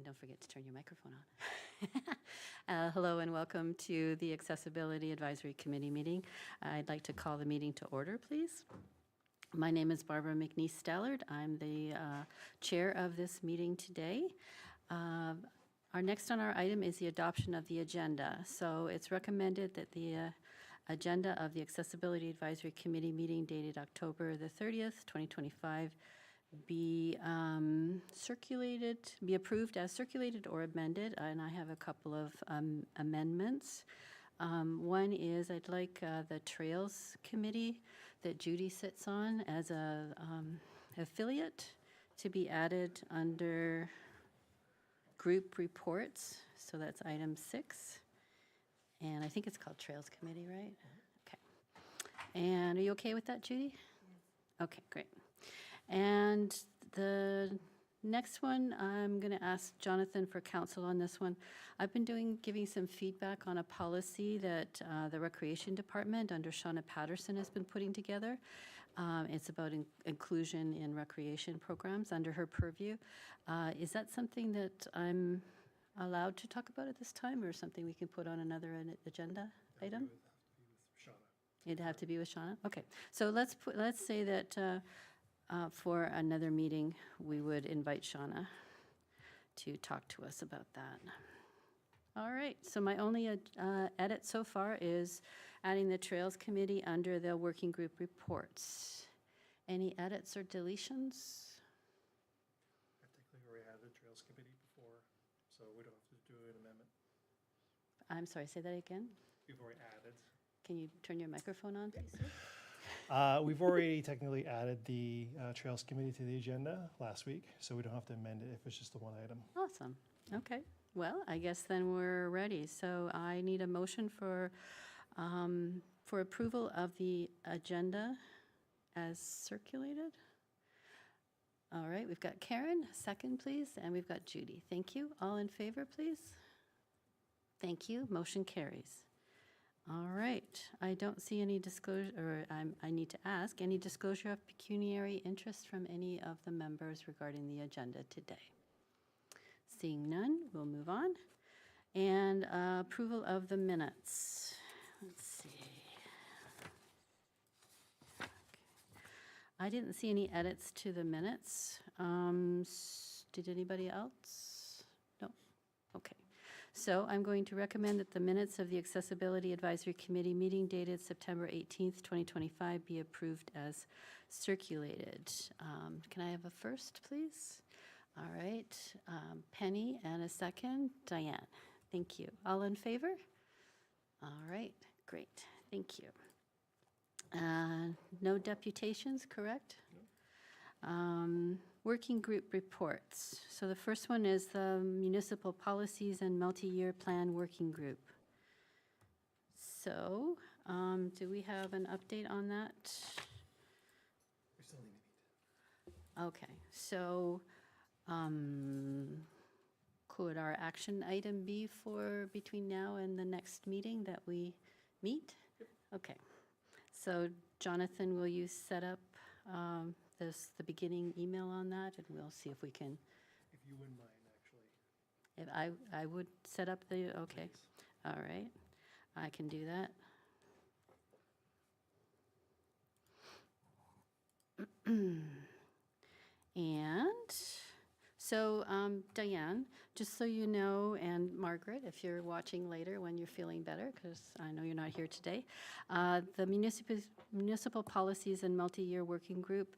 And don't forget to turn your microphone on. Hello and welcome to the Accessibility Advisory Committee meeting. I'd like to call the meeting to order, please. My name is Barbara McNeese Stallard. I'm the chair of this meeting today. Our next on our item is the adoption of the agenda. So it's recommended that the agenda of the Accessibility Advisory Committee meeting dated October the 30th, 2025 be circulated, be approved as circulated or amended, and I have a couple of amendments. One is I'd like the Trails Committee that Judy sits on as a affiliate to be added under group reports. So that's item 6. And I think it's called Trails Committee, right? Okay. And are you okay with that, Judy? Okay, great. And the next one, I'm going to ask Jonathan for counsel on this one. I've been giving some feedback on a policy that the Recreation Department under Shauna Patterson has been putting together. It's about inclusion in recreation programs under her purview. Is that something that I'm allowed to talk about at this time, or something we can put on another agenda item? It'd have to be with Shauna? Okay. So let's say that for another meeting, we would invite Shauna to talk to us about that. All right, so my only edit so far is adding the Trails Committee under the working group reports. Any edits or deletions? I think we already had the Trails Committee before, so we don't have to do an amendment. I'm sorry, say that again? We've already added. Can you turn your microphone on, please, sir? We've already technically added the Trails Committee to the agenda last week, so we don't have to amend it if it's just the one item. Awesome. Okay. Well, I guess then we're ready. So I need a motion for approval of the agenda as circulated. All right, we've got Karen, second, please, and we've got Judy. Thank you. All in favor, please? Thank you. Motion carries. All right, I don't see any disclosure, or I need to ask, any disclosure of pecuniary interest from any of the members regarding the agenda today? Seeing none, we'll move on. And approval of the minutes. Let's see. Okay. I didn't see any edits to the minutes. Did anybody else? No? Okay. So I'm going to recommend that the minutes of the Accessibility Advisory Committee meeting dated September 18th, 2025 be approved as circulated. Can I have a first, please? All right, Penny, and a second, Diane. Thank you. All in favor? All right, great. Thank you. No deputations, correct? No. Working group reports. So the first one is the Municipal Policies and Multi-Year Plan Working Group. So do we have an update on that? We still need to meet. Okay, so could our action item be for between now and the next meeting that we meet? Yep. Okay, so Jonathan, will you set up the beginning email on that, and we'll see if we can. If you wouldn't mind, actually. If I would set up the, okay, Please. all right, I can do that. And so, Diane, just so you know, and Margaret, if you're watching later when you're feeling better, because I know you're not here today, the Municipal Policies and Multi-Year Working Group,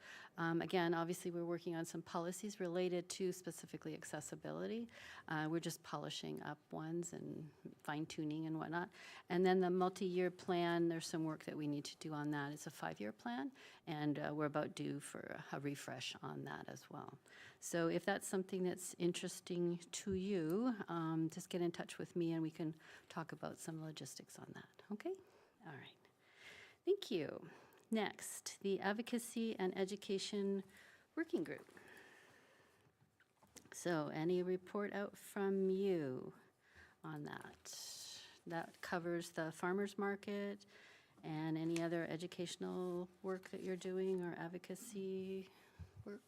again, obviously we're working on some policies related to specifically accessibility. We're just polishing up ones and fine-tuning and whatnot. And then the multi-year plan, there's some work that we need to do on that. It's a 5-year plan, and we're about due for a refresh on that as well. So if that's something that's interesting to you, just get in touch with me and we can talk about some logistics on that, okay? All right, thank you. Next, the Advocacy and Education Working Group. So any report out from you on that? That covers the farmers market and any other educational work that you're doing or advocacy work.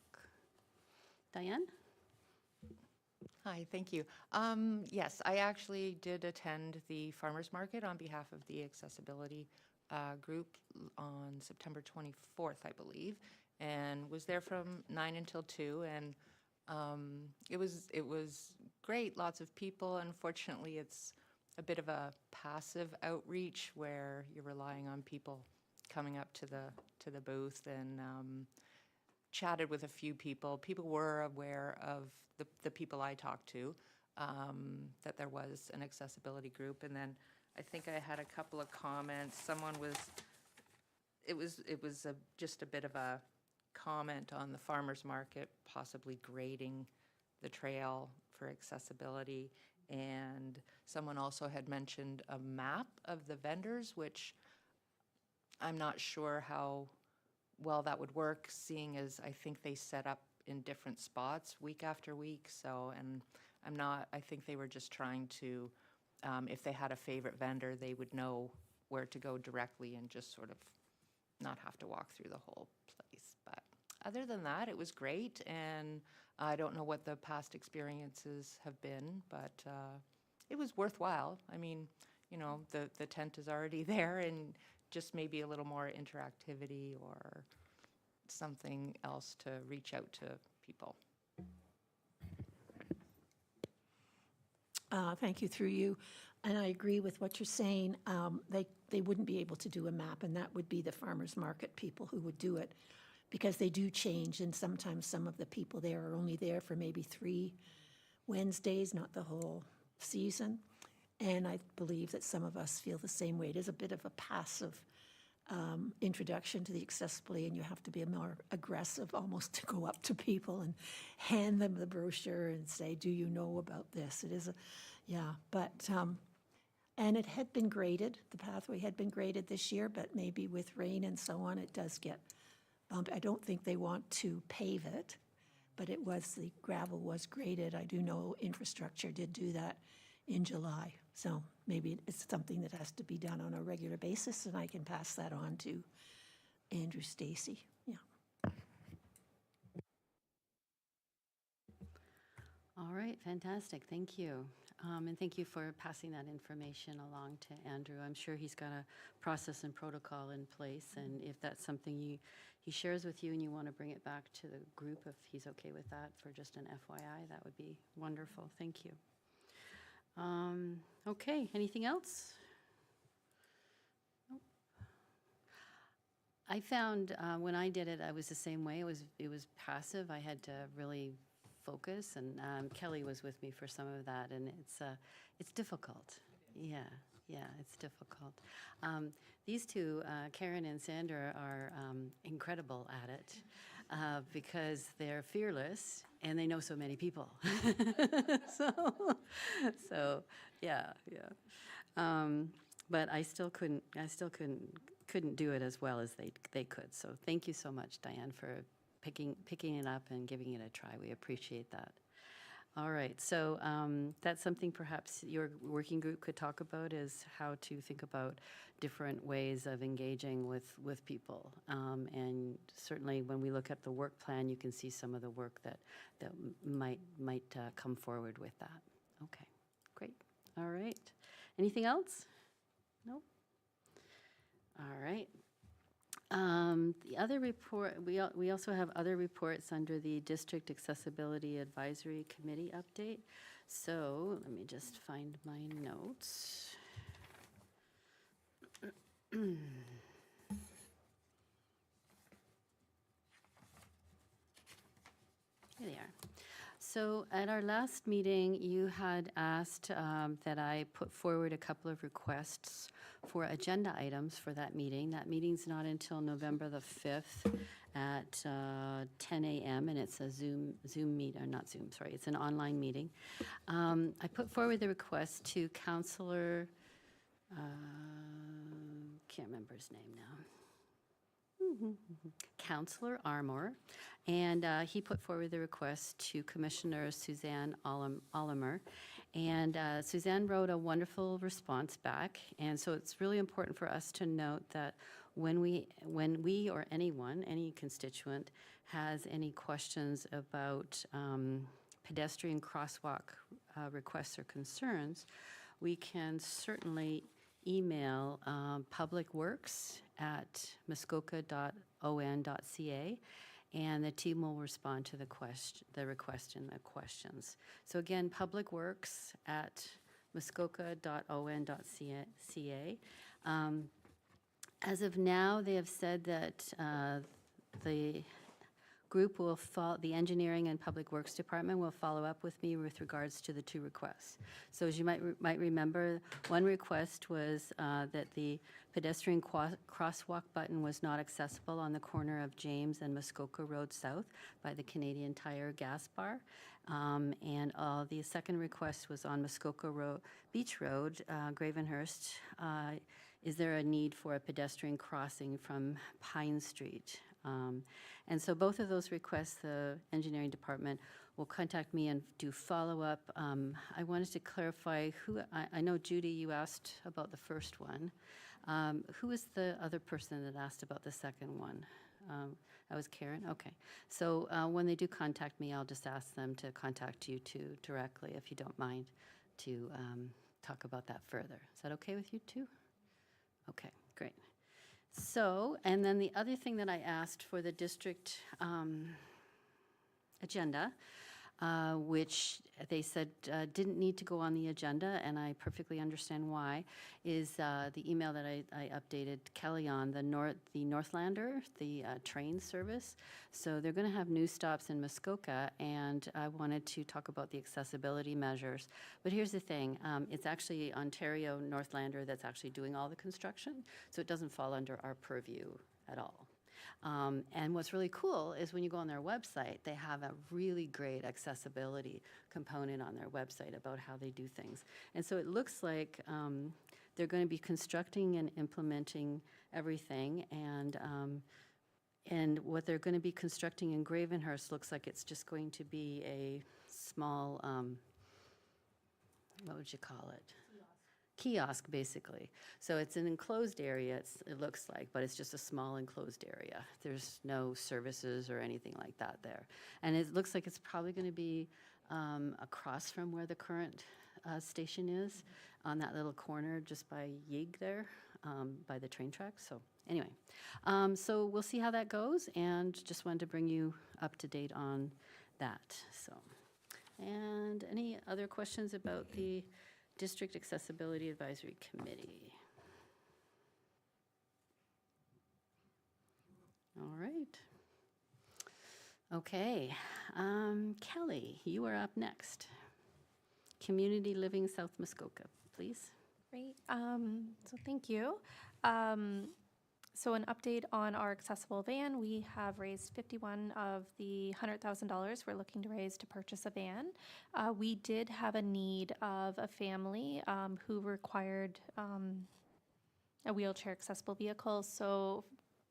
Diane? Hi, thank you. Yes, I actually did attend the farmers market on behalf of the accessibility group on September 24th, I believe, and was there from 9 until 2. And it was great. Lots of people. Unfortunately, it's a bit of a passive outreach where you're relying on people coming up to the booth and chatted with a few people. People were aware of the people I talked to, that there was an accessibility group. And then I think I had a couple of comments. Someone was, it was just a bit of a comment on the farmer's market, possibly grading the trail for accessibility. And someone also had mentioned a map of the vendors, which I'm not sure how well that would work, seeing as I think they set up in different spots week after week. So, and I think they were just trying to, if they had a favorite vendor, they would know where to go directly and just sort of not have to walk through the whole place. But other than that, it was great. And I don't know what the past experiences have been, but it was worthwhile. I mean, you know, the tent is already there, and just maybe a little more interactivity or something else to reach out to people. Thank you, through you. And I agree with what you're saying. They wouldn't be able to do a map, and that would be the farmers market people who would do it, because they do change, and sometimes some of the people there are only there for maybe 3 Wednesdays, not the whole season. And I believe that some of us feel the same way. It is a bit of a passive introduction to the accessibility, and you have to be more aggressive almost to go up to people and hand them the brochure and say, do you know about this? It is and it had been graded, the pathway had been graded this year, but maybe with rain and so on, it does get bumped. I don't think they want to pave it, but the gravel was graded. I do know infrastructure did do that in July. So maybe it's something that has to be done on a regular basis, and I can pass that on to Andrew Stacy. Yeah. All right, fantastic, thank you. And thank you for passing that information along to Andrew. I'm sure he's got a process and protocol in place, and if that's something he shares with you and you want to bring it back to the group, if he's okay with that for just an FYI, that would be wonderful. Thank you. Okay, anything else? Nope. I found when I did it, I was the same way. It was passive. I had to really focus, and Kelly was with me for some of that, and it's difficult. Yeah, it's difficult. These two, Karen and Sandra, are incredible at it because they're fearless and they know so many people. so yeah. But I still couldn't do it as well as they could. So thank you so much, Diane, for picking it up and giving it a try. We appreciate that. All right, so that's something perhaps your working group could talk about, is how to think about different ways of engaging with people. And certainly when we look at the work plan, you can see some of the work that might come forward with that. Okay, great. All right. Anything else? No? All right. The other report, we also have other reports under the District Accessibility Advisory Committee update. So let me just find my notes. Here they are. So at our last meeting, you had asked that I put forward a couple of requests for agenda items for that meeting. That meeting's not until November the 5th at 10 a.m. and it's a Zoom meet, or not Zoom, sorry, it's an online meeting. I put forward the request to Councillor, can't remember his name now. Councillor Armour, and he put forward the request to Commissioner Suzanne Olimer, and Suzanne wrote a wonderful response back. And so it's really important for us to note that when we or anyone, any constituent, has any questions about pedestrian crosswalk requests or concerns, we can certainly email publicworks@muskoka.on.ca, and the team will respond to the request and the questions. So again, publicworks@muskoka.on.ca. As of now, they have said that the group will follow, the Engineering and Public Works Department will follow up with me with regards to the two requests. So as you might remember, one request was that the pedestrian crosswalk button was not accessible on the corner of James and Muskoka Road South by the Canadian Tire gas bar. And the second request was on Muskoka Beach Road, Gravenhurst. Is there a need for a pedestrian crossing from Pine Street? And so both of those requests, the engineering department will contact me and do follow-up. I wanted to clarify I know Judy, you asked about the first one. Who was the other person that asked about the second one? That was Karen? Okay. So when they do contact me, I'll just ask them to contact you two directly, if you don't mind, to talk about that further. Is that okay with you too? Okay, great. So, and then the other thing that I asked for the district agenda, which they said didn't need to go on the agenda, and I perfectly understand why, is the email that I updated Kelly on, the Northlander, the train service. So they're going to have new stops in Muskoka, and I wanted to talk about the accessibility measures. But here's the thing, it's actually Ontario Northlander that's actually doing all the construction, so it doesn't fall under our purview at all. And what's really cool is when you go on their website, they have a really great accessibility component on their website about how they do things. And so it looks like they're going to be constructing and implementing everything, and what they're going to be constructing in Gravenhurst looks like it's just going to be a small, what would you call it? Kiosk, basically. So it's an enclosed area, it looks like, but it's just a small enclosed area. There's no services or anything like that there. And it looks like it's probably going to be across from where the current station is, on that little corner just by Yig there, by the train tracks. So anyway, so we'll see how that goes, and just wanted to bring you up to date on that. So, and any other questions about the District Accessibility Advisory Committee? All right. Okay. Kelly, you are up next. Community Living South Muskoka, please. Great. So thank you. So an update on our accessible van. We have raised 51 of the $100,000 we're looking to raise to purchase a van. We did have a need of a family who required a wheelchair accessible vehicle. So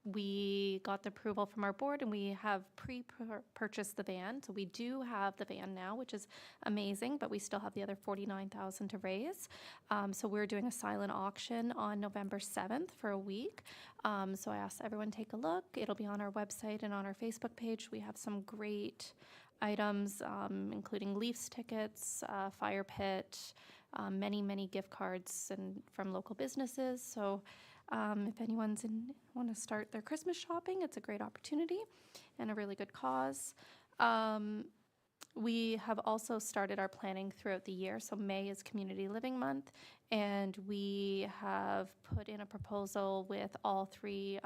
we got the approval from our board, and we have pre-purchased the van. So we do have the van now, which is amazing, but we still have the other $49,000 to raise. So we're doing a silent auction on November 7th for a week. So I asked everyone to take a look. It'll be on our website and on our Facebook page. We have some great items, including Leafs tickets, fire pit, many gift cards and from local businesses. So if anyone's want to start their Christmas shopping, it's a great opportunity and a really good cause. We have also started our planning throughout the year. So May is Community Living Month, and we have put in a proposal with all three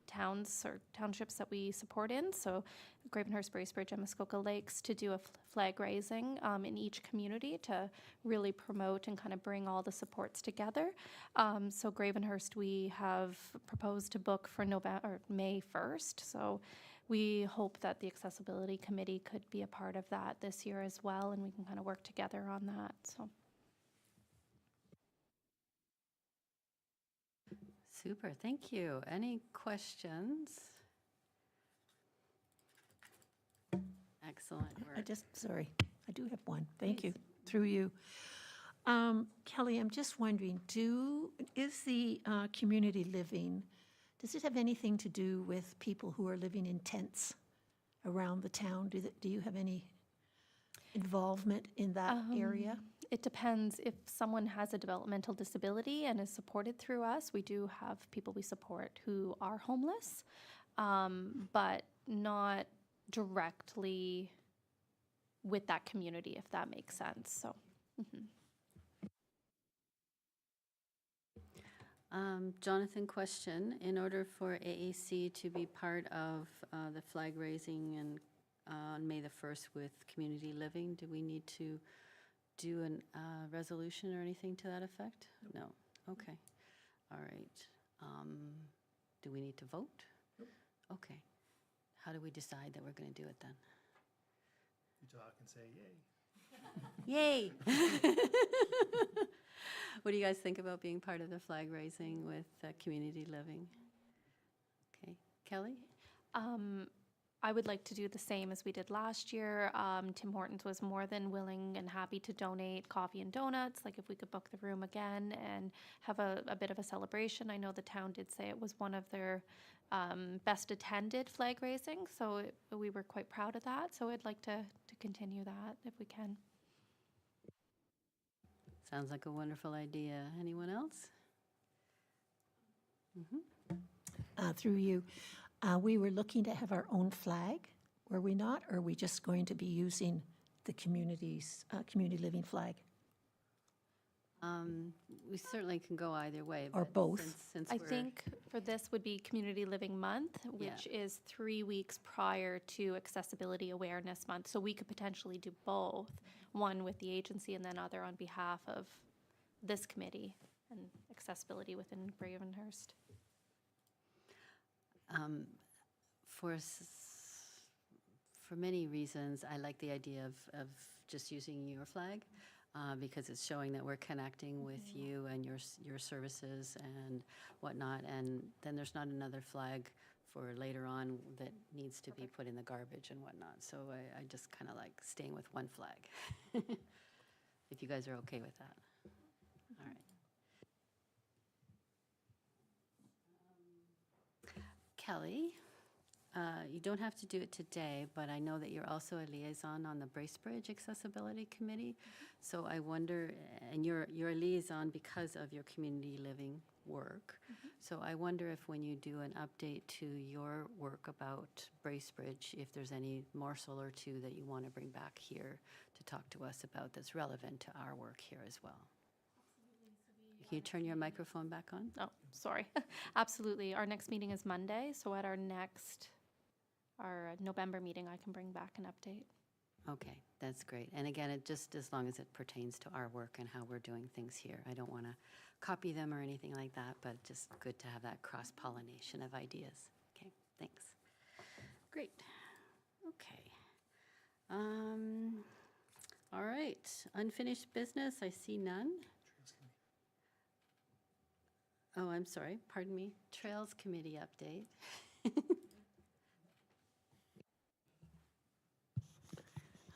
towns or townships that we support in, so Gravenhurst, Bracebridge, and Muskoka Lakes, to do a flag raising in each community to really promote and kind of bring all the supports together. So Gravenhurst, we have proposed to book for May 1st, so we hope that the Accessibility Committee could be a part of that this year as well, and we can kind of work together on that. So. Super, thank you. Any questions? Excellent work. Sorry, I do have one. Thank you, through you. Kelly, I'm just wondering, is the community living, does it have anything to do with people who are living in tents around the town? Do you have any involvement in that area? It depends. If someone has a developmental disability and is supported through us, we do have people we support who are homeless, but not directly with that community, if that makes sense. So, Jonathan, question. In order for AAC to be part of the flag raising and on May the 1st with community living, do we need to do a resolution or anything to that effect? No. Okay. All right. Do we need to vote? Okay. How do we decide that we're going to do it then? You talk and say yay. Yay! What do you guys think about being part of the flag raising with community living? Okay. Kelly? I would like to do the same as we did last year. Tim Hortons was more than willing and happy to donate coffee and donuts, like if we could book the room again and have a bit of a celebration. I know the town did say it was one of their best attended flag raising, so we were quite proud of that. So I'd like to continue that if we can. Sounds like a wonderful idea. Anyone else? Through you, we were looking to have our own flag, were we not? Or are we just going to be using the community's, community living flag? We certainly can go either way. Or but both. Since I we're- think for this would be Community Living Month, which is 3 weeks prior to Accessibility Awareness Month. So we could potentially do both, one with the agency and then other on behalf of this committee and accessibility within Gravenhurst. For many reasons, I like the idea of just using your flag because it's showing that we're connecting with you and your services and whatnot. And then there's not another flag for later on that needs to be put in the garbage and whatnot. So I just kind of like staying with one flag. If you guys are okay with that. All right. Kelly, you don't have to do it today, but I know that you're also a liaison on the Bracebridge Accessibility Committee. So I wonder, and you're a liaison because of your community living work. So I wonder if when you do an update to your work about Bracebridge, if there's any morsel or two that you want to bring back here to talk to us about that's relevant to our work here as well. Can you turn your microphone back on? Oh, sorry. Absolutely. Our next meeting is Monday, so at our November meeting, I can bring back an update. Okay, that's great. And again, it just as long as it pertains to our work and how we're doing things here. I don't want to copy them or anything like that, but just good to have that cross-pollination of ideas. Okay, thanks. Great. Okay. All right, unfinished business, I see none. Oh, I'm sorry, pardon me. Trails Committee update.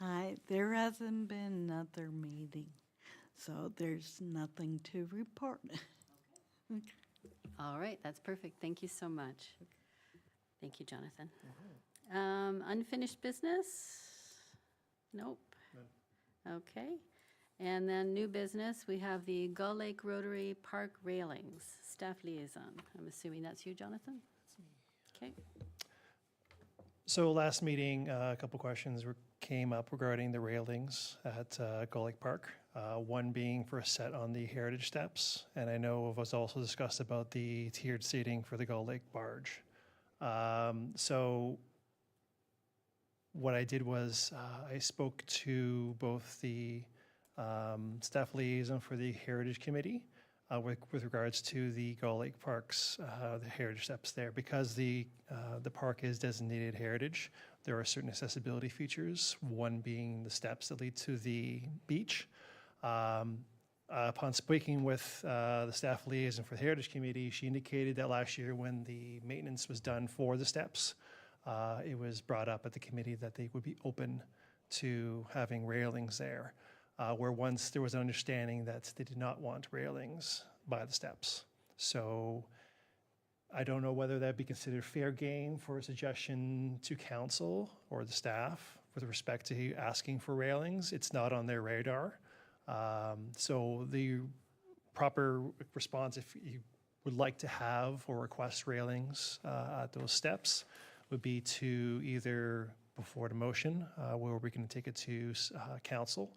Hi, there hasn't been another meeting, so there's nothing to report. All right, that's perfect. Thank you so much. Thank you, Jonathan. Unfinished business? Nope. Okay. And then new business, we have the Gull Lake Rotary Park railings, staff liaison. I'm assuming that's you, Jonathan? Okay. So last meeting, a couple questions came up regarding the railings at Gull Lake Park. One being for a set on the heritage steps, and I know it was also discussed about the tiered seating for the Gull Lake barge. So what I did was I spoke to both the staff liaison for the Heritage Committee with regards to the Gull Lake Park's the heritage steps there. Because the park is designated heritage, there are certain accessibility features, one being the steps that lead to the beach. Upon speaking with the staff liaison for the Heritage Committee, she indicated that last year when the maintenance was done for the steps, it was brought up at the committee that they would be open to having railings there. Where once there was an understanding that they did not want railings by the steps. So I don't know whether that'd be considered fair game for a suggestion to council or the staff with respect to asking for railings. It's not on their radar. So the proper response, if you would like to have or request railings at those steps, would be to either before the motion, where we can take it to council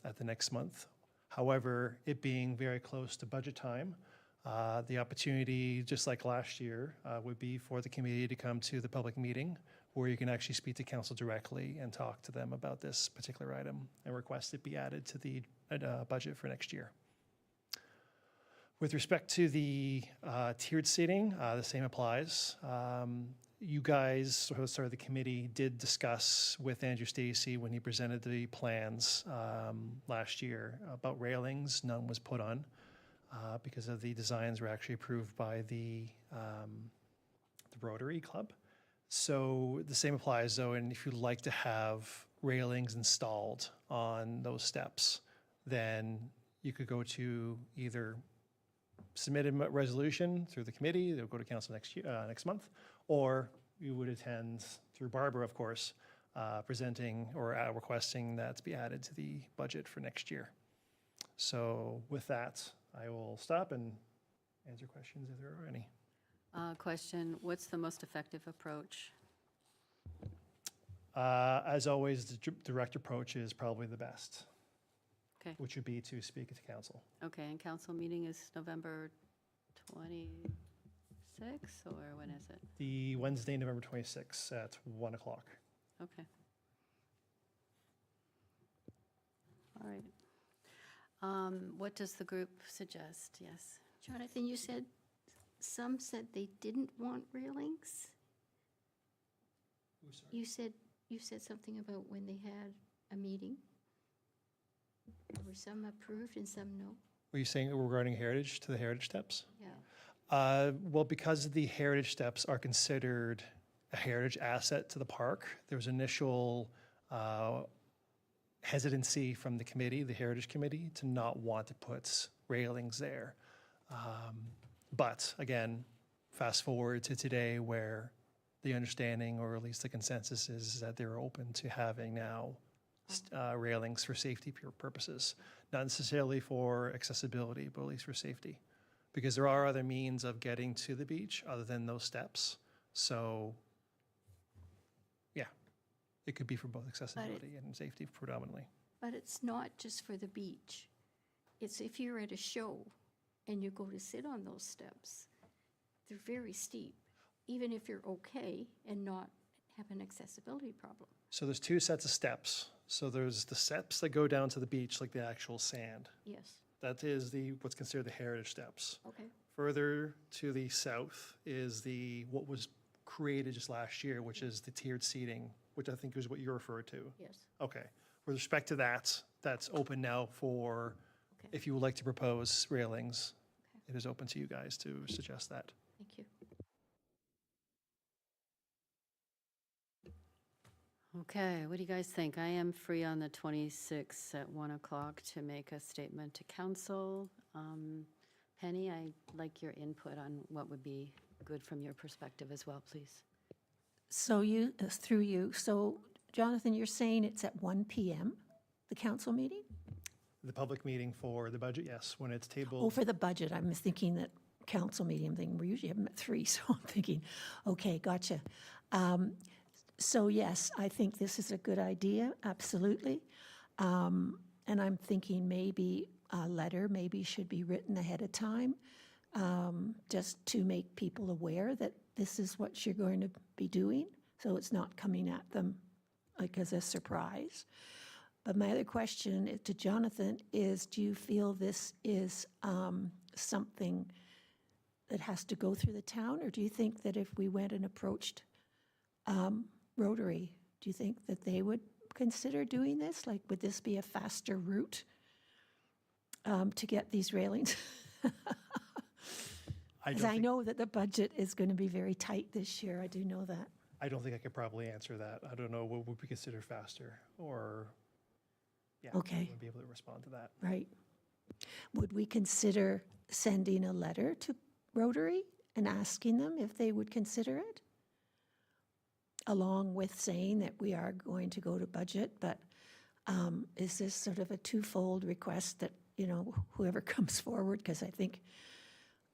at the next month. However, it being very close to budget time, the opportunity, just like last year, would be for the committee to come to the public meeting where you can actually speak to council directly and talk to them about this particular item and request it be added to the budget for next year. With respect to the tiered seating, the same applies. You guys, sorry, the committee did discuss with Andrew Stacy when he presented the plans last year about railings. None was put on because of the designs were actually approved by the Rotary Club. So the same applies though, and if you'd like to have railings installed on those steps, then you could go to either submit a resolution through the committee, it'll go to council next month, or you would attend through Barbara, of course, presenting or requesting that to be added to the budget for next year. So with that, I will stop and answer questions if there are any. Question, what's the most effective approach? As always, the direct approach is probably the best. Okay. Which would be to speak to council. Okay, and council meeting is November 26th, or when is it? The Wednesday, November 26th at 1 o'clock. Okay. All right. What does the group suggest? Yes. Jonathan, you said, some said they didn't want railings? You said something about when they had a meeting? Were some approved and some no? Were you saying regarding heritage, to the heritage steps? Yeah. Well, because the heritage steps are considered a heritage asset to the park, there was initial hesitancy from the committee, the heritage committee, to not want to put railings there. But again, fast forward to today where the understanding, or at least the consensus, is that they're open to having now railings for safety purposes, not necessarily for accessibility, but at least for safety. Because there are other means of getting to the beach other than those steps. So, yeah, it could be for both accessibility and safety predominantly. But it's not just for the beach. It's if you're at a show and you go to sit on those steps, they're very steep, even if you're okay and not have an accessibility problem. So there's two sets of steps. So there's the steps that go down to the beach, like the actual sand. Yes, That is what's considered the heritage steps. okay. Further to the south is what was created just last year, which is the tiered seating, which I think is what you referred to. Yes, Okay. With respect to that, that's open now for, okay. if you would like to propose railings, Okay. it is open to you guys to suggest that. Thank you. Okay, what do you guys think? I am free on the 26th at 1 o'clock to make a statement to council. Penny, I'd like your input on what would be good from your perspective as well, please. So through you, so Jonathan, you're saying it's at 1 PM, the council meeting? The public meeting for the budget, yes, when it's Oh, tabled. for the budget, I was thinking that council meeting, I'm thinking, we usually have them at 3, so I'm thinking, okay, gotcha. So yes, I think this is a good idea, absolutely. And I'm thinking maybe a letter maybe should be written ahead of time, just to make people aware that this is what you're going to be doing, so it's not coming at them like as a surprise. But my other question to Jonathan is, do you feel this is something that has to go through the town, or do you think that if we went and approached Rotary, do you think that they would consider doing this? Like, would this be a faster route to get these railings? Because I know that the budget is going to be very tight this year. I do know that. I don't think I could probably answer that. I don't know what would be considered faster, or, yeah. Okay. I wouldn't be able to respond to that. Right. Would we consider sending a letter to Rotary and asking them if they would consider it? along with saying that we are going to go to budget, but is this sort of a twofold request that, you know, whoever comes forward, because I think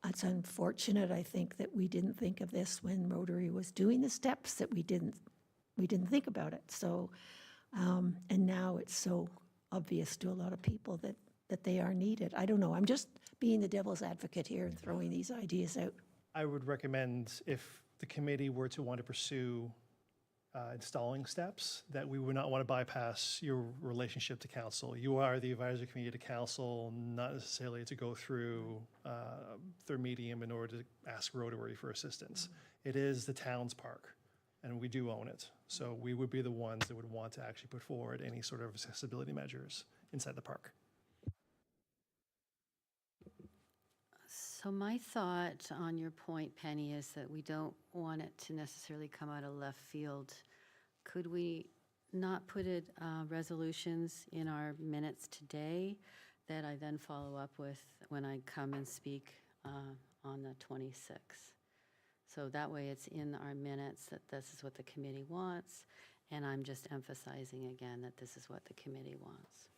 it's unfortunate, I think, that we didn't think of this when Rotary was doing the steps, that we didn't think about it. So, and now it's so obvious to a lot of people that they are needed. I don't know, I'm just being the devil's advocate here and throwing these ideas out. I would recommend if the committee were to want to pursue installing steps, that we would not want to bypass your relationship to council. You are the advisory committee to council, not necessarily to go through their medium in order to ask Rotary for assistance. It is the town's park, and we do own it. So we would be the ones that would want to actually put forward any sort of accessibility measures inside the park. So my thought on your point, Penny, is that we don't want it to necessarily come out of left field. Could we not put it, resolutions in our minutes today that I then follow up with when I come and speak on the 26th? So that way it's in our minutes that this is what the committee wants, and I'm just emphasizing again that this is what the committee wants.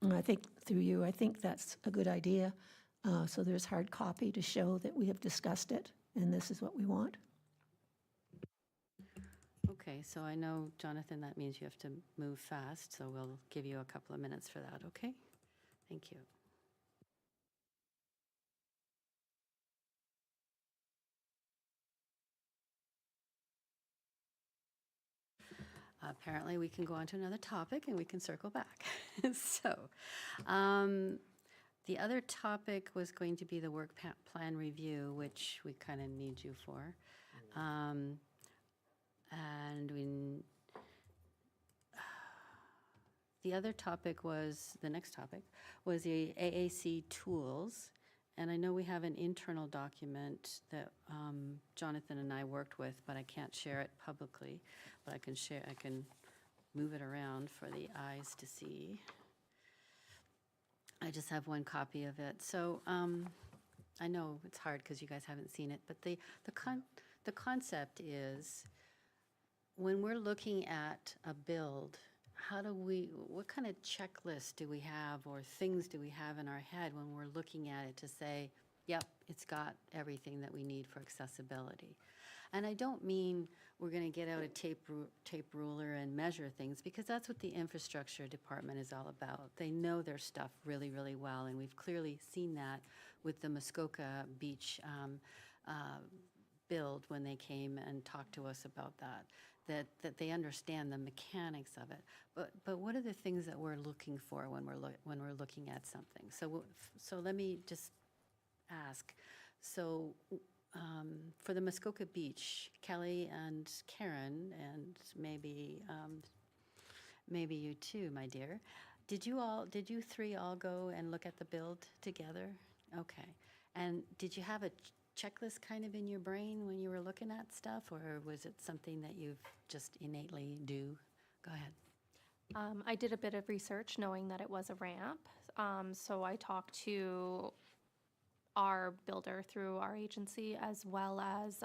And I think through you, I think that's a good idea. So there's hard copy to show that we have discussed it and this is what we want. Okay, so I know, Jonathan, that means you have to move fast, so we'll give you a couple of minutes for that, okay? Thank you. Apparently, we can go on to another topic and we can circle back. So, the other topic was going to be the work plan review, which we kind of need you for. And the other topic was, the next topic, was the AAC tools. And I know we have an internal document that Jonathan and I worked with, but I can't share it publicly. But I can move it around for the eyes to see. I just have one copy of it. So I know it's hard because you guys haven't seen it, but the concept is when we're looking at a build, what kind of checklist do we have or things do we have in our head when we're looking at it to say, yep, it's got everything that we need for accessibility? And I don't mean we're going to get out a tape ruler and measure things, because that's what the infrastructure department is all about. They know their stuff really, really well, and we've clearly seen that with the Muskoka Beach build when they came and talked to us about that they understand the mechanics of it. But what are the things that we're looking for when we're looking at something? So let me just ask. So for the Muskoka Beach, Kelly and Karen, and maybe you too, my dear, did you three all go and look at the build together? Okay. And did you have a checklist kind of in your brain when you were looking at stuff, or was it something that you've just innately do? Go ahead. I did a bit of research knowing that it was a ramp. So I talked to our builder through our agency, as well as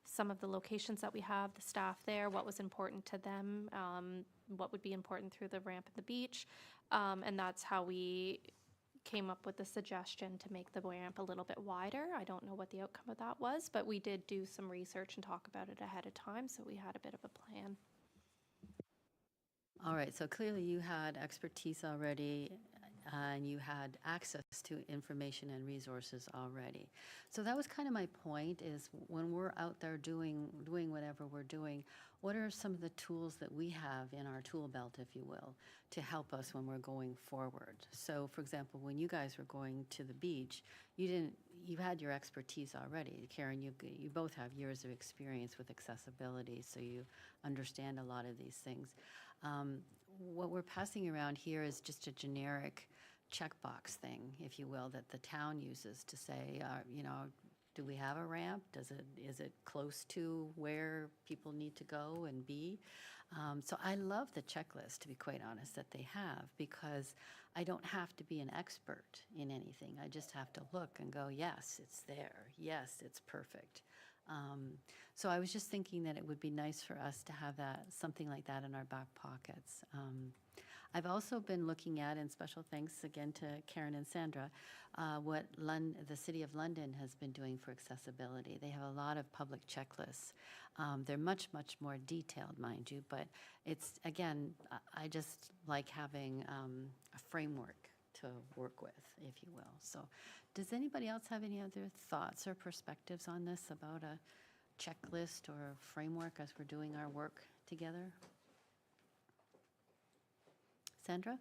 some of the locations that we have, the staff there, what was important to them, what would be important through the ramp at the beach. And that's how we came up with the suggestion to make the ramp a little bit wider. I don't know what the outcome of that was, but we did do some research and talk about it ahead of time, so we had a bit of a plan. All right, so clearly you had expertise already, and you had access to information and resources already. So that was kind of my point, is when we're out there doing whatever we're doing, what are some of the tools that we have in our tool belt, if you will, to help us when we're going forward? So, for example, when you guys were going to the beach, you had your expertise already. Karen, you both have years of experience with accessibility, so you understand a lot of these things. What we're passing around here is just a generic checkbox thing, if you will, that the town uses to say, do we have a ramp? Is it close to where people need to go and be? So I love the checklist, to be quite honest, that they have, because I don't have to be an expert in anything. I just have to look and go, yes, it's there. Yes, it's perfect. So I was just thinking that it would be nice for us to have that, something like that in our back pockets. I've also been looking at, and special thanks again to Karen and Sandra, what the City of London has been doing for accessibility. They have a lot of public checklists. They're much, much more detailed, mind you, but it's, again, I just like having a framework to work with, if you will. So does anybody else have any other thoughts or perspectives on this about a checklist or a framework as we're doing our work together? Sandra?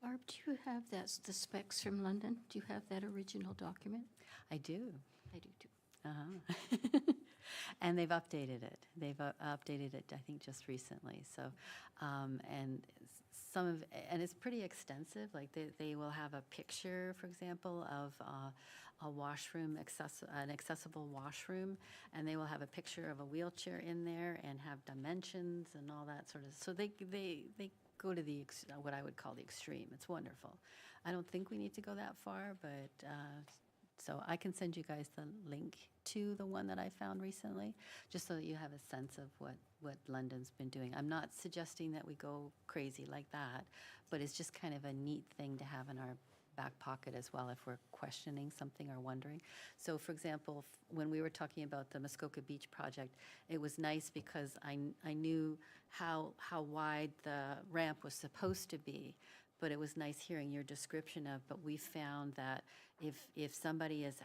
Barb, do you have the specs from London? Do you have that original document? I do. I do too. Uh-huh. And they've updated it. They've updated it, I think, just recently. So, and and it's pretty extensive. Like they will have a picture, for example, of a washroom, an accessible washroom, and they will have a picture of a wheelchair in there and have dimensions and all that sort of. So they go to the what I would call the extreme. It's wonderful. I don't think we need to go that far, but so I can send you guys the link to the one that I found recently, just so that you have a sense of what London's been doing. I'm not suggesting that we go crazy like that, but it's just kind of a neat thing to have in our back pocket as well if we're questioning something or wondering. So for example, when we were talking about the Muskoka Beach project, it was nice because I knew how wide the ramp was supposed to be, but it was nice hearing your description of, but we found that if somebody has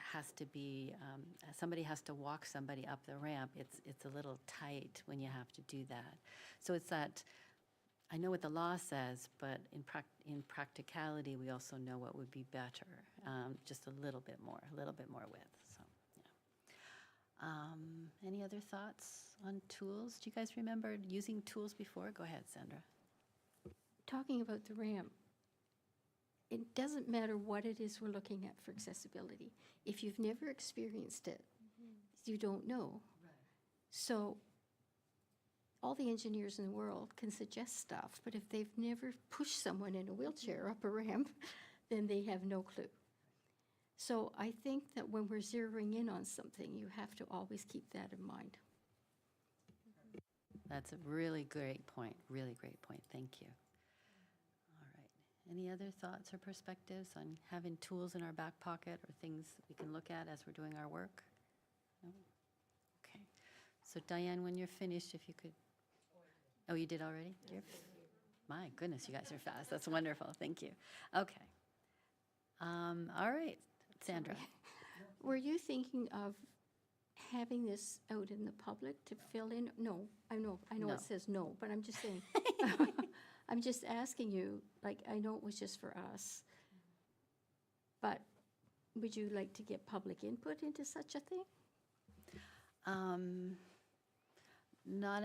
to walk somebody up the ramp, it's a little tight when you have to do that. So it's that, I know what the law says, but in practicality, we also know what would be better, just a little bit more width, so, yeah. Any other thoughts on tools? Do you guys remember using tools before? Go ahead, Sandra. Talking about the ramp, it doesn't matter what it is we're looking at for accessibility. If you've never experienced it, you don't know. So all the engineers in the world can suggest stuff, but if they've never pushed someone in a wheelchair up a ramp, then they have no clue. So I think that when we're zeroing in on something, you have to always keep that in mind. That's a really great point, thank you. All right, any other thoughts or perspectives on having tools in our back pocket or things we can look at as we're doing our work? No? Okay, so Diane, when you're finished, if you could, oh, you did already? My goodness, you guys are fast, that's wonderful, thank you. Okay, all right, Sandra. Were you thinking of having this out in the public to fill in? No, I know No. it says no, but I'm just saying, I'm just asking you, like, I know it was just for us, but would you like to get public input into such a thing? Not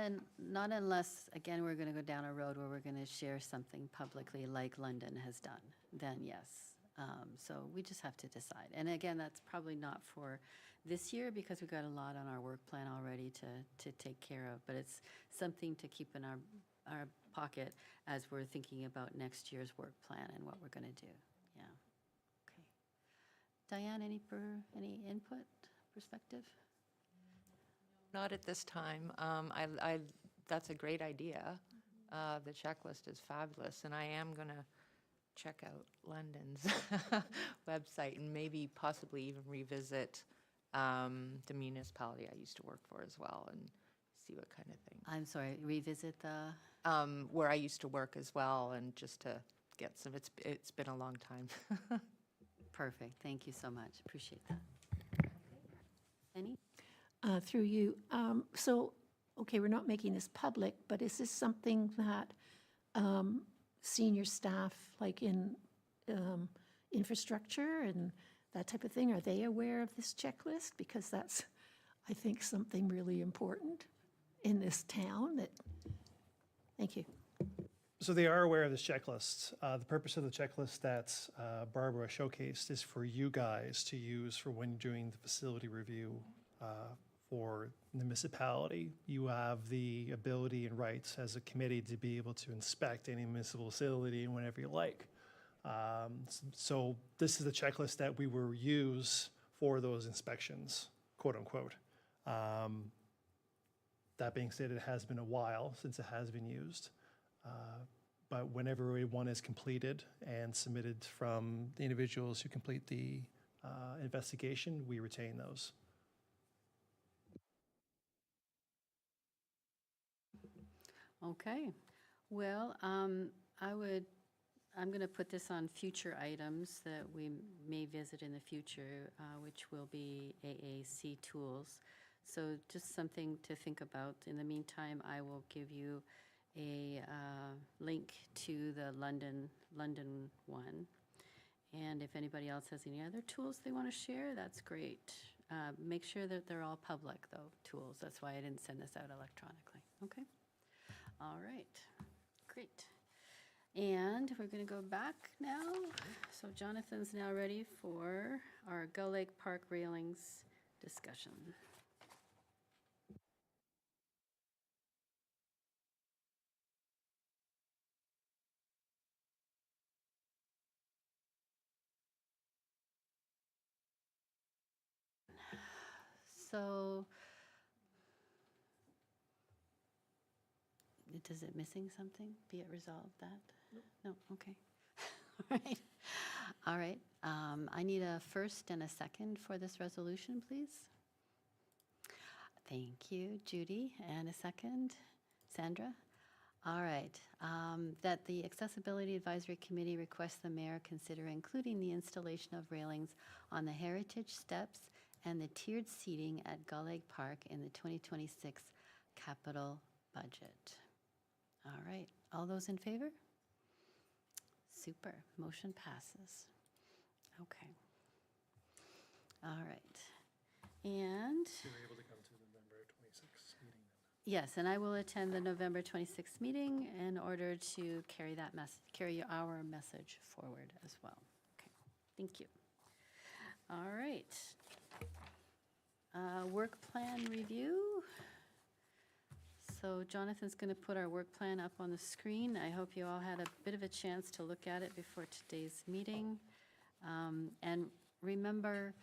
unless, again, we're going to go down a road where we're going to share something publicly like London has done, then yes. So we just have to decide. And again, that's probably not for this year because we've got a lot on our work plan already to take care of, but it's something to keep in our pocket as we're thinking about next year's work plan and what we're going to do. Yeah. Okay. Diane, any input, perspective? Not at this time. That's a great idea. The checklist is fabulous, and I am going to check out London's website and maybe possibly even revisit the municipality I used to work for as well and see what kind of thing. I'm sorry, revisit the, Where I used to work as well, and just to get some, it's been a long time. perfect, thank you so much, appreciate that. Any? Through you. So, okay, we're not making this public, but is this something that senior staff, like in infrastructure and that type of thing, are they aware of this checklist? Because that's, I think, something really important in this town that, thank you. So they are aware of this checklist. The purpose of the checklist that Barbara showcased is for you guys to use for when you're doing the facility review for the municipality. You have the ability and rights as a committee to be able to inspect any municipal facility whenever you like. So this is the checklist that we will use for those inspections, quote unquote. That being said, it has been a while since it has been used. But whenever one is completed and submitted from the individuals who complete the investigation, we retain those. Okay. Well, I'm going to put this on future items that we may visit in the future, which will be AAC tools. So just something to think about. In the meantime, I will give you a link to the London one. And if anybody else has any other tools they want to share, that's great. Make sure that they're all public, though, tools. That's why I didn't send this out electronically. Okay? All right. Great. And we're going to go back now. So Jonathan's now ready for our Gull Lake Park railings discussion. So, does it missing something? Be it resolved that? No, okay. All right. All right. I need a first and a second for this resolution, please. Thank you, Judy. And a second, Sandra? All right. That the Accessibility Advisory Committee requests the mayor consider including the installation of railings on the heritage steps and the tiered seating at Gull Lake Park in the 2026 capital budget. All right. All those in favor? Super. Motion passes. Okay. All right. And So you're able to come to the November 26th meeting then? yes, and I will attend the November 26th meeting in order to carry that carry our message forward as well. Okay. Thank you. All right. Work plan review. So Jonathan's going to put our work plan up on the screen. I hope you all had a bit of a chance to look at it before today's meeting. And remember,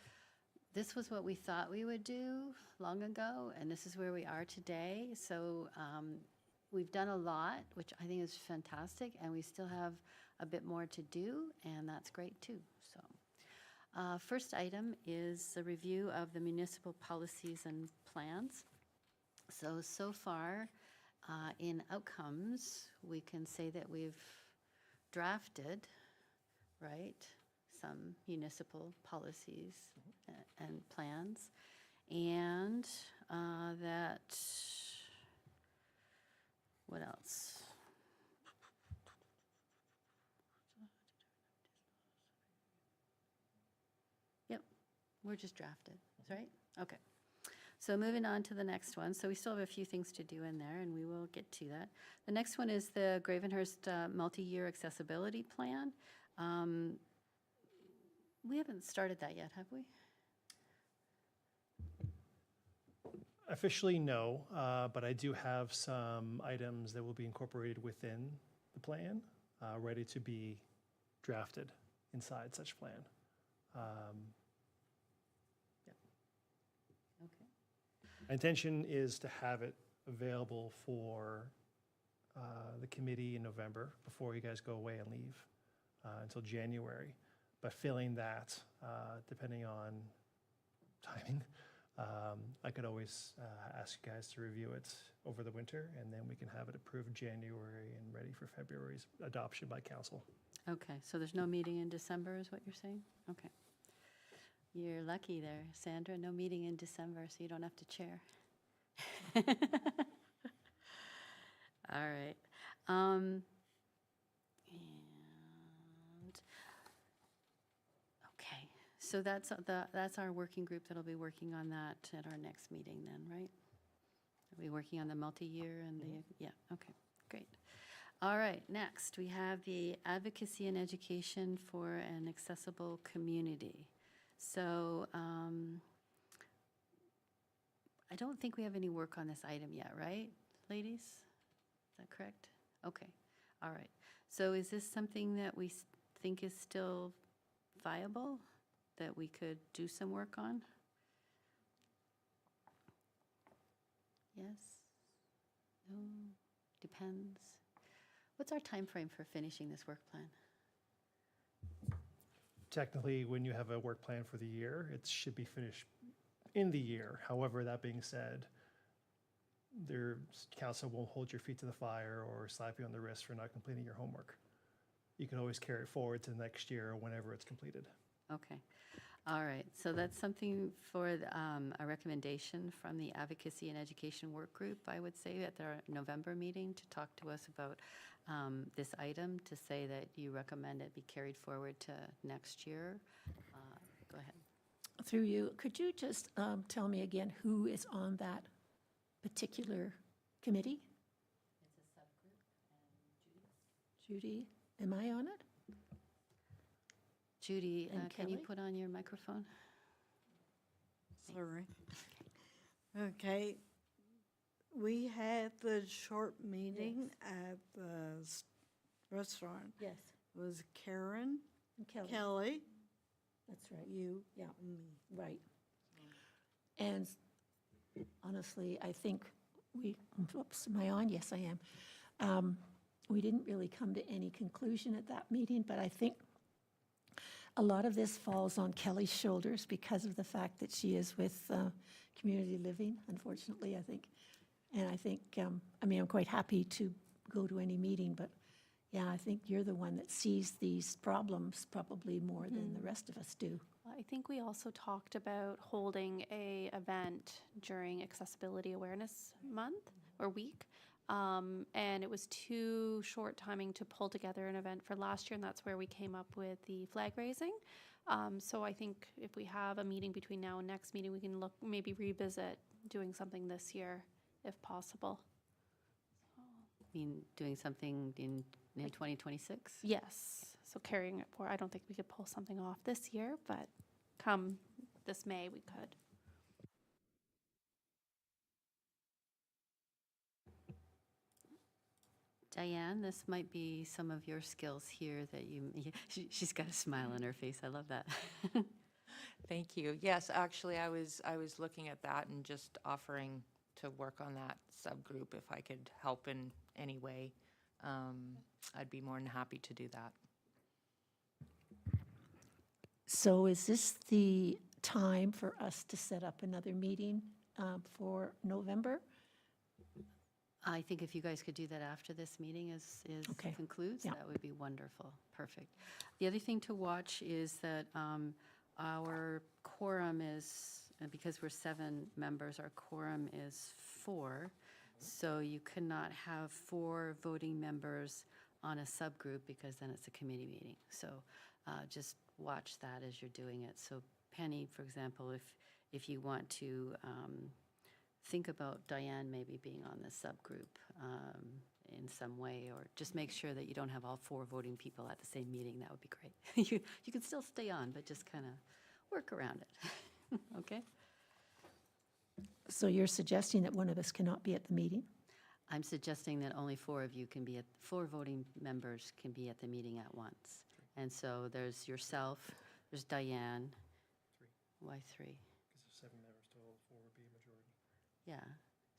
this was what we thought we would do long ago, and this is where we are today. So we've done a lot, which I think is fantastic, and we still have a bit more to do, and that's great too. So first item is a review of the municipal policies and plans. So far, in outcomes, we can say that we've drafted, right, some municipal policies and plans, and that, what else? Yep, we're just drafted, right? Okay. So moving on to the next one. So we still have a few things to do in there, and we will get to that. The next one is the Gravenhurst Multi-Year Accessibility Plan. We haven't started that yet, have we? Officially, no, but I do have some items that will be incorporated within the plan, ready to be drafted inside such plan. Okay. My intention is to have it available for the committee in November before you guys go away and leave until January. But filling that, depending on timing, I could always ask you guys to review it over the winter, and then we can have it approved in January and ready for February's adoption by council. Okay, so there's no meeting in December, is what you're saying? Okay. You're lucky there, Sandra. No meeting in December, so you don't have to chair. All right. And okay, so that's our working group that'll be working on that at our next meeting then, right? Are we working on the multi-year and the, yeah, okay, great. All right, next we have the advocacy and education for an accessible community. So I don't think we have any work on this item yet, right, ladies? Is that correct? Okay, all right. So is this something that we think is still viable, that we could do some work on? Yes? No? Depends. What's our time frame for finishing this work plan? Technically, when you have a work plan for the year, it should be finished in the year. However, that being said, council won't hold your feet to the fire or slap you on the wrist for not completing your homework. You can always carry it forward to the next year or whenever it's completed. Okay. All right. So that's something for a recommendation from the Advocacy and Education Work Group, I would say, at their November meeting to talk to us about this item, to say that you recommend it be carried forward to next year. Go ahead. Through you, could you just tell me again who is on that particular committee? It's a subgroup, and Judy, am I on it? Judy, And can you Kelly? put on your microphone? Sorry. Okay. We had the short meeting at the restaurant. Yes. It was Karen, And Kelly, Kelly, that's right, you, Yeah. and me. right. And honestly, I think oops, am I on? Yes, I am. We didn't really come to any conclusion at that meeting, but I think a lot of this falls on Kelly's shoulders because of the fact that she is with community living, unfortunately, I think. And I think, I mean, I'm quite happy to go to any meeting, but yeah, I think you're the one that sees these problems probably more than the rest of us do. I think we also talked about holding a event during Accessibility Awareness Month or Week. And it was too short timing to pull together an event for last year, and that's where we came up with the flag raising. So I think if we have a meeting between now and next meeting, we can look, maybe revisit doing something this year, if possible. I mean, doing something in 2026? Yes, so carrying it forward. I don't think we could pull something off this year, but come this May, we could. Diane, this might be some of your skills here that she's got a smile on her face. I love that. Thank you. Yes, actually, I was looking at that and just offering to work on that subgroup if I could help in any way. I'd be more than happy to do that. So is this the time for us to set up another meeting for November? I think if you guys could do that after this meeting Okay. concludes, Yeah. that would be wonderful. Perfect. The other thing to watch is that our quorum is, because we're 7 members, our quorum is 4. So you cannot have 4 voting members on a subgroup because then it's a committee meeting. So just watch that as you're doing it. So Penny, for example, if you want to think about Diane maybe being on the subgroup in some way, or just make sure that you don't have all 4 voting people at the same meeting, that would be great. You can still stay on, but just kind of work around it. Okay? So you're suggesting that one of us cannot be at the meeting? I'm suggesting that only 4 of you can be 4 voting members can be at the meeting at once. And so there's yourself, there's Diane. 3. Why 3? Because of 7 members total, 4 would be a majority. Yeah,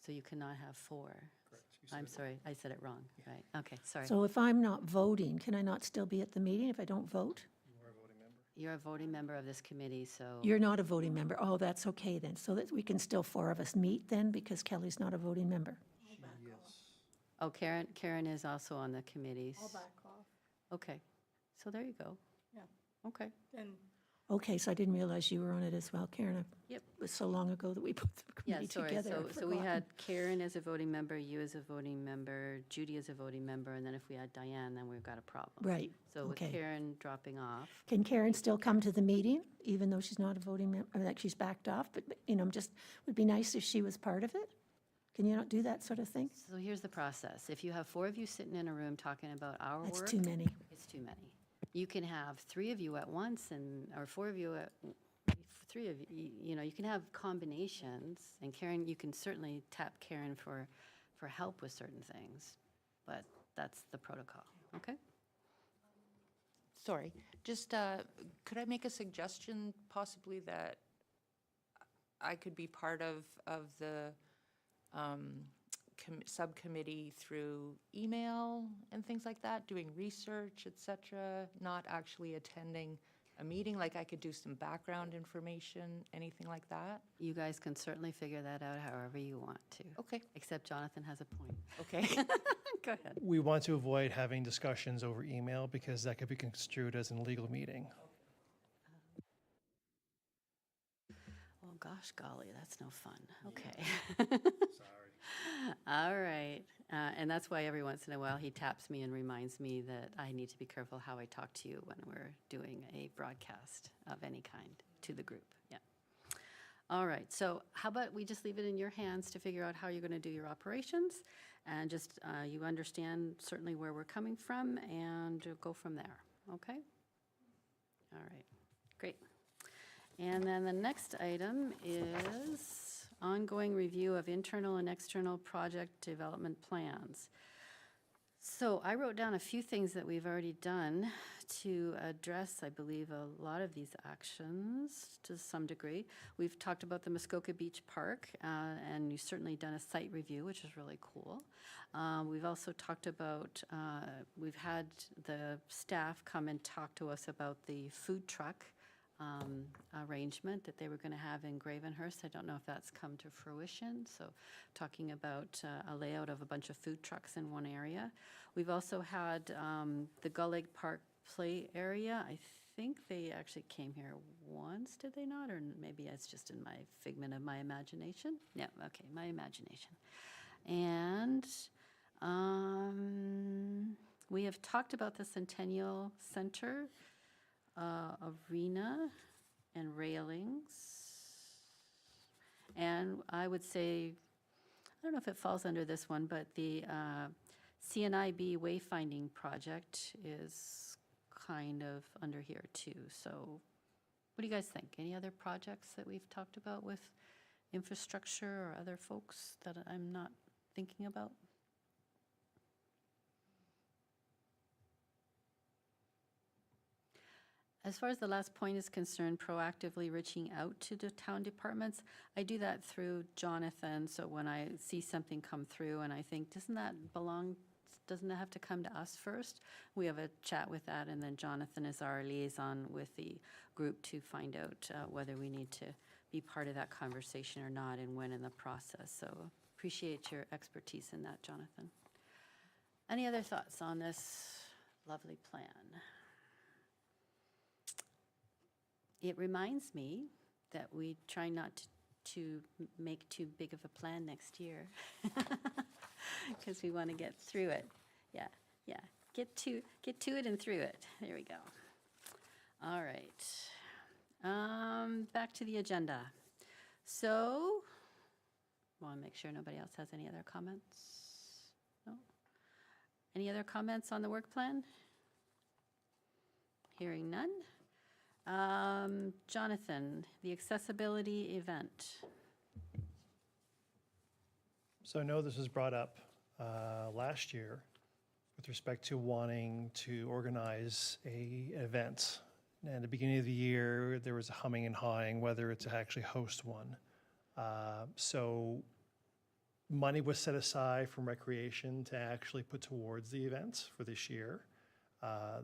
so you cannot have 4. Correct. I'm sorry, I said it wrong, right? Okay, sorry. So if I'm not voting, can I not still be at the meeting if I don't vote? You are a voting member. You're a voting member of this committee, so. You're not a voting member. Oh, that's okay then. So that we can still 4 of us meet then because Kelly's not a voting member. She is. Oh, Karen is also on the committees. I'll back off. Okay, so there you go. Yeah. Okay, And Okay, so I didn't realize you were on it as well, Karen. Yep. It was so long ago that we put the yeah, committee sorry, together. so we had Karen as a voting member, you as a voting member, Judy as a voting member, and then if we had Diane, then we've got a problem. Right, So with okay. Karen dropping off, Can Karen still come to the meeting, even though she's not a voting member, like she's backed off? But, you know, would be nice if she was part of it. Can you not do that sort of thing? so here's the process. If you have 4 of you sitting in a room talking about our work. That's too many. It's too many. You can have 3 of you at once or 4 of you 3 of you, you know, you can have combinations. And Karen, you can certainly tap Karen for help with certain things, but that's the protocol, okay? Sorry, just, could I make a suggestion possibly that I could be part of the subcommittee through email and things like that, doing research, et cetera, not actually attending a meeting? Like I could do some background information, anything like that? You guys can certainly figure that out however you want to. Okay, Except Jonathan has a point. okay. Go ahead. We want to avoid having discussions over email because that could be construed as an illegal meeting. Oh, gosh, golly, that's no fun. Okay. Sorry. All right. And that's why every once in a while he taps me and reminds me that I need to be careful how I talk to you when we're doing a broadcast of any kind to the group. Yeah. All right. So how about we just leave it in your hands to figure out how you're going to do your operations, and just you understand certainly where we're coming from, and go from there. Okay? All right. Great. And then the next item is ongoing review of internal and external project development plans. So I wrote down a few things that we've already done to address, I believe, a lot of these actions to some degree. We've talked about the Muskoka Beach Park, and you've certainly done a site review, which is really cool. We've also talked about, we've had the staff come and talk to us about the food truck arrangement that they were going to have in Gravenhurst. I don't know if that's come to fruition. So talking about a layout of a bunch of food trucks in one area. We've also had the Gull Lake Park play area. I think they actually came here once, did they not? Or maybe it's just in my figment of my imagination. Yeah, okay, my imagination. And we have talked about the Centennial Center arena and railings. And I would say, I don't know if it falls under this one, but the CNIB wayfinding project is kind of under here too. So what do you guys think? Any other projects that we've talked about with infrastructure or other folks that I'm not thinking about? As far as the last point is concerned, proactively reaching out to the town departments, I do that through Jonathan. So when I see something come through and I think, doesn't that have to come to us first? We have a chat with that, and then Jonathan is our liaison with the group to find out whether we need to be part of that conversation or not, and when in the process. So appreciate your expertise in that, Jonathan. Any other thoughts on this lovely plan? It reminds me that we try not to make too big of a plan next year because we want to get through it. Yeah, yeah. Get to it and through it. There we go. All right. Back to the agenda. So, want to make sure nobody else has any other comments? No? Any other comments on the work plan? Hearing none. Jonathan, the accessibility event. So I know this was brought up last year with respect to wanting to organize an event. And at the beginning of the year, there was a humming and hawing whether to actually host one. So money was set aside from recreation to actually put towards the event for this year.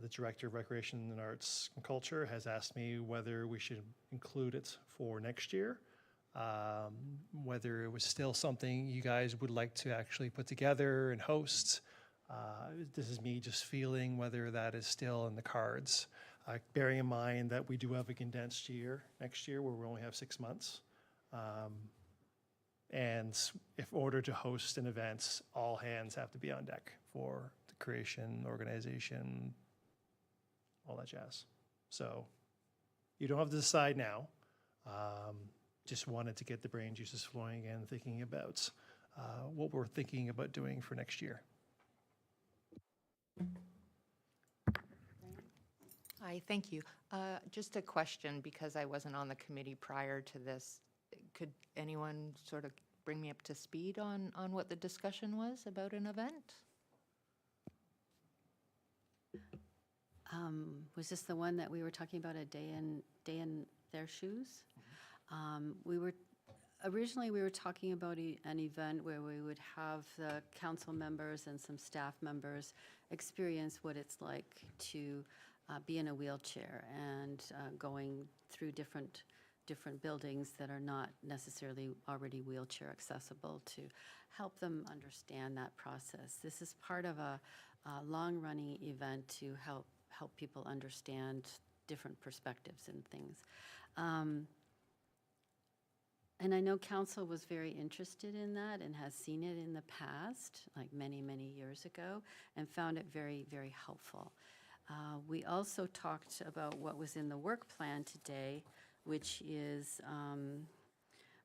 The Director of Recreation and Arts and Culture has asked me whether we should include it for next year, whether it was still something you guys would like to actually put together and host. This is me just feeling whether that is still in the cards, bearing in mind that we do have a condensed year next year where we only have 6 months. And if order to host an event, all hands have to be on deck for the creation, organization, all that jazz. So you don't have to decide now. Just wanted to get the brain juices flowing again, thinking about what we're thinking about doing for next year. Hi, thank you. Just a question, because I wasn't on the committee prior to this. Could anyone sort of bring me up to speed on what the discussion was about an event? Was this the one that we were talking about, a day in their shoes? We were, Originally, we were talking about an event where we would have the council members and some staff members experience what it's like to be in a wheelchair and going through different buildings that are not necessarily already wheelchair accessible, to help them understand that process. This is part of a long-running event to help people understand different perspectives and things. And I know council was very interested in that and has seen it in the past, like many, many years ago, and found it very, very helpful. We also talked about what was in the work plan today, which is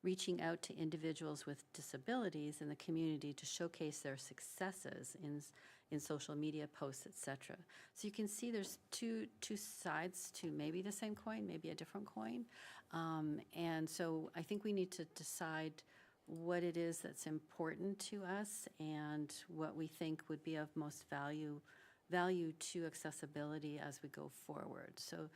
reaching out to individuals with disabilities in the community to showcase their successes in social media posts, et cetera. So you can see there's two sides to maybe the same coin, maybe a different coin. And so I think we need to decide what it is that's important to us and what we think would be of most value to accessibility as we go forward. So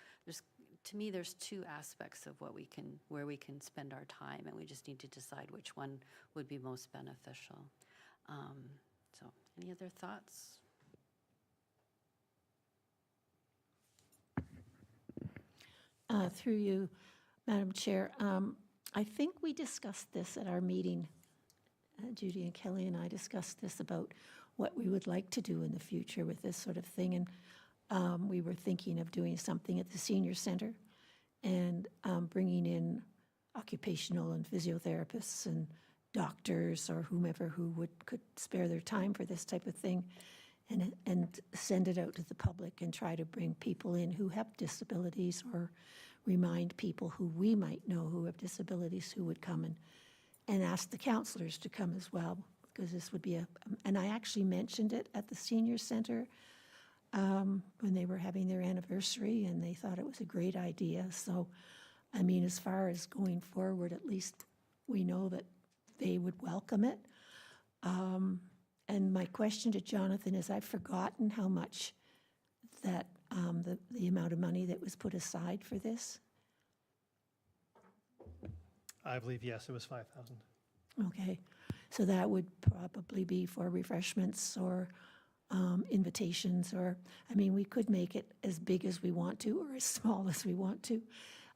to me, there's two aspects of where we can spend our time, and we just need to decide which one would be most beneficial. So any other thoughts? Through you, Madam Chair, I think we discussed this at our meeting. Judy and Kelly and I discussed this about what we would like to do in the future with this sort of thing. And we were thinking of doing something at the senior center and bringing in occupational and physiotherapists and doctors or whomever who could spare their time for this type of thing, and send it out to the public and try to bring people in who have disabilities, or remind people who we might know who have disabilities who would come, and ask the counselors to come as well, because this would be and I actually mentioned it at the senior center when they were having their anniversary, and they thought it was a great idea. So, I mean, as far as going forward, at least we know that they would welcome it. And my question to Jonathan is, I've forgotten how much that, the amount of money that was put aside for this. I believe, yes, it was 5,000. Okay, so that would probably be for refreshments or invitations, or, I mean, we could make it as big as we want to or as small as we want to.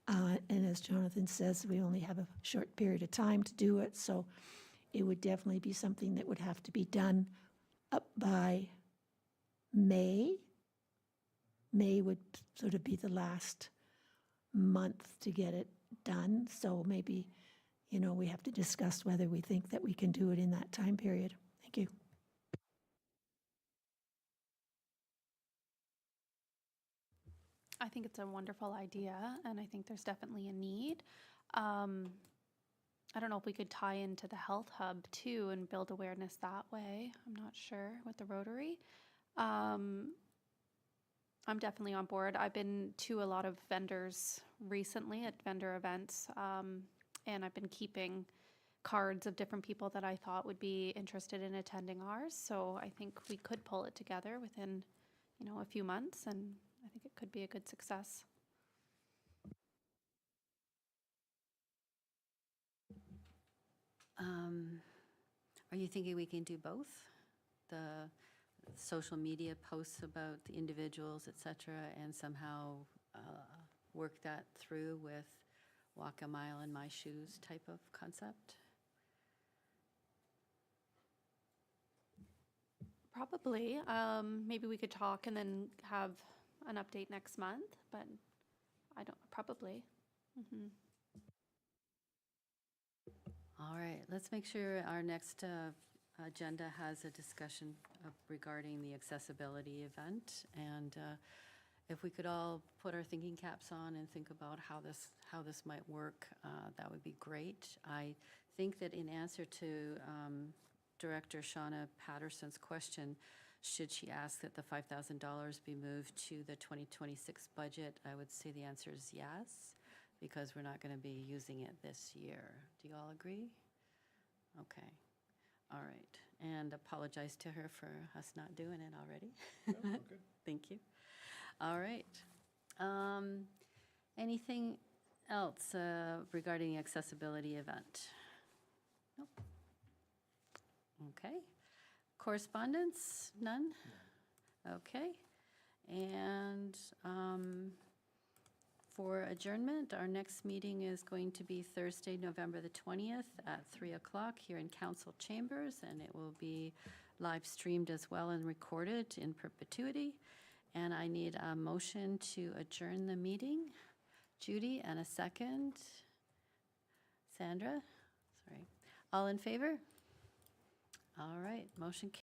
And as Jonathan says, we only have a short period of time to do it, so it would definitely be something that would have to be done up by May. May would sort of be the last month to get it done, so maybe, we have to discuss whether we think that we can do it in that time period. Thank you. I think it's a wonderful idea, and I think there's definitely a need. I don't know if we could tie into the health hub too and build awareness that way. I'm not sure with the Rotary. I'm definitely on board. I've been to a lot of vendors recently at vendor events, and I've been keeping cards of different people that I thought would be interested in attending ours. So I think we could pull it together within, a few months, and I think it could be a good success. Are you thinking we can do both? The social media posts about the individuals, et cetera, and somehow work that through with walk a mile in my shoes type of concept? Probably. Maybe we could talk and then have an update next month, but probably. Mm-hmm. All right, let's make sure our next agenda has a discussion regarding the accessibility event. And if we could all put our thinking caps on and think about how this might work, that would be great. I think that in answer to Director Shauna Patterson's question, should she ask that the $5,000 be moved to the 2026 budget, I would say the answer is yes, because we're not going to be using it this year. Do you all agree? Okay. All right. And apologize to her for us not doing it already. No, okay. Thank you. All right. Anything else regarding the accessibility event? Nope. Okay. Correspondence? None? Okay. And for adjournment, our next meeting is going to be Thursday, November the 20th at 3 o'clock here in council chambers, and it will be live streamed as well and recorded in perpetuity. And I need a motion to adjourn the meeting. Judy, and a second. Sandra, sorry. All in favor? All right, motion